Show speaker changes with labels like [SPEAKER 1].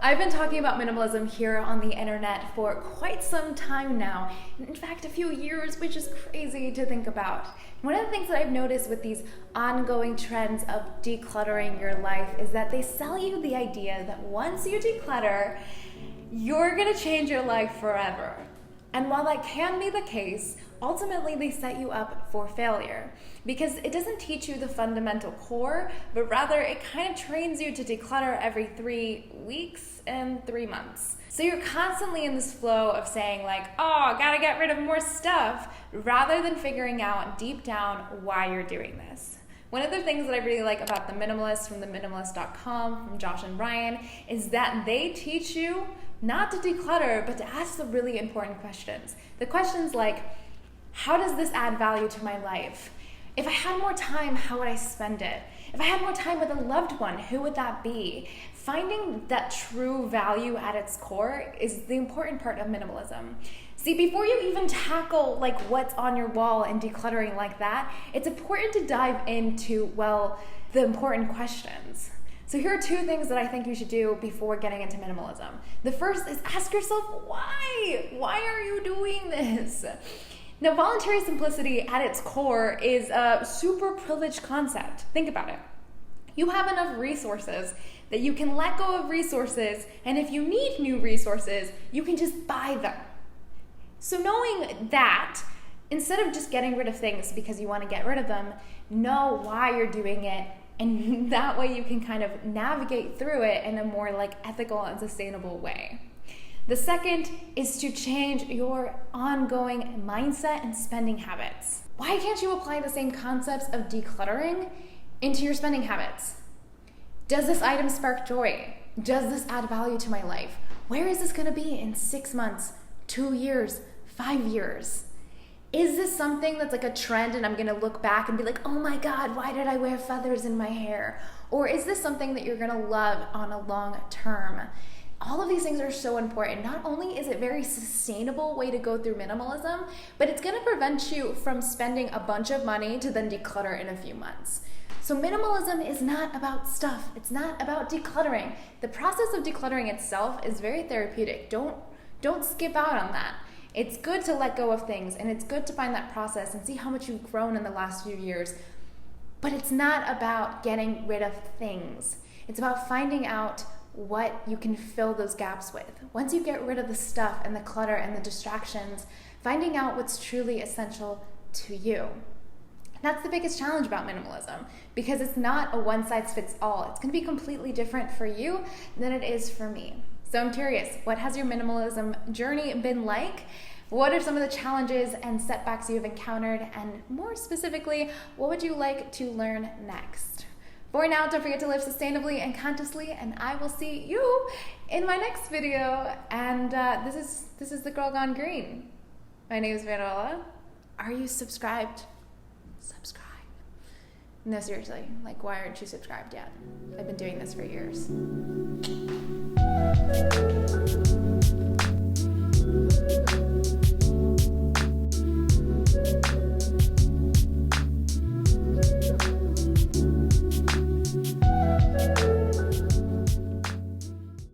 [SPEAKER 1] I've been talking about minimalism here on the internet for quite some time now. In fact, a few years, which is crazy to think about. One of the things that I've noticed with these ongoing trends of decluttering your life is that they sell you the idea that once you declutter, you're gonna change your life forever. And while that can be the case, ultimately they set you up for failure because it doesn't teach you the fundamental core, but rather it kind of trains you to declutter every 3 weeks and 3 months. So you're constantly in this flow of saying like, oh, gotta get rid of more stuff, rather than figuring out deep down why you're doing this. One of the things that I really like about The Minimalist from theminimalist.com, from Josh and Ryan, is that they teach you not to declutter, but to ask the really important questions. The questions like, how does this add value to my life? If I had more time, how would I spend it? If I had more time with a loved one, who would that be? Finding that true value at its core is the important part of minimalism. See, before you even tackle like what's on your wall and decluttering like that, it's important to dive into, well, the important questions. So here are 2 things that I think you should do before getting into minimalism. The first is ask yourself, why? Why are you doing this? Now, voluntary simplicity at its core is a super privileged concept. Think about it. You have enough resources that you can let go of resources, and if you need new resources, you can just buy them. So knowing that, instead of just getting rid of things because you want to get rid of them, know why you're doing it, and that way you can kind of navigate through it in a more like ethical and sustainable way. The second is to change your ongoing mindset and spending habits. Why can't you apply the same concepts of decluttering into your spending habits? Does this item spark joy? Does this add value to my life? Where is this going to be in 6 months, 2 years, 5 years? Is this something that's like a trend and I'm going to look back and be like, oh my God, why did I wear feathers in my hair? Or is this something that you're going to love on a long term? All of these things are so important. Not only is it a very sustainable way to go through minimalism, but it's going to prevent you from spending a bunch of money to then declutter in a few months. So minimalism is not about stuff. It's not about decluttering. The process of decluttering itself is very therapeutic. Don't skip out on that. It's good to let go of things, and it's good to find that process and see how much you've grown in the last few years. But it's not about getting rid of things. It's about finding out what you can fill those gaps with. Once you get rid of the stuff and the clutter and the distractions, finding out what's truly essential to you. That's the biggest challenge about minimalism, because it's not a one-size-fits-all. It's going to be completely different for you than it is for me. So I'm curious, what has your minimalism journey been like? What are some of the challenges and setbacks you've encountered? And more specifically, what would you like to learn next? For now, don't forget to live sustainably and consciously, and I will see you in my next video. And this is the Girl Gone Green. My name is Manuela. Are you subscribed? Subscribe. No, seriously, like, why aren't you subscribed yet? I've been doing this for years.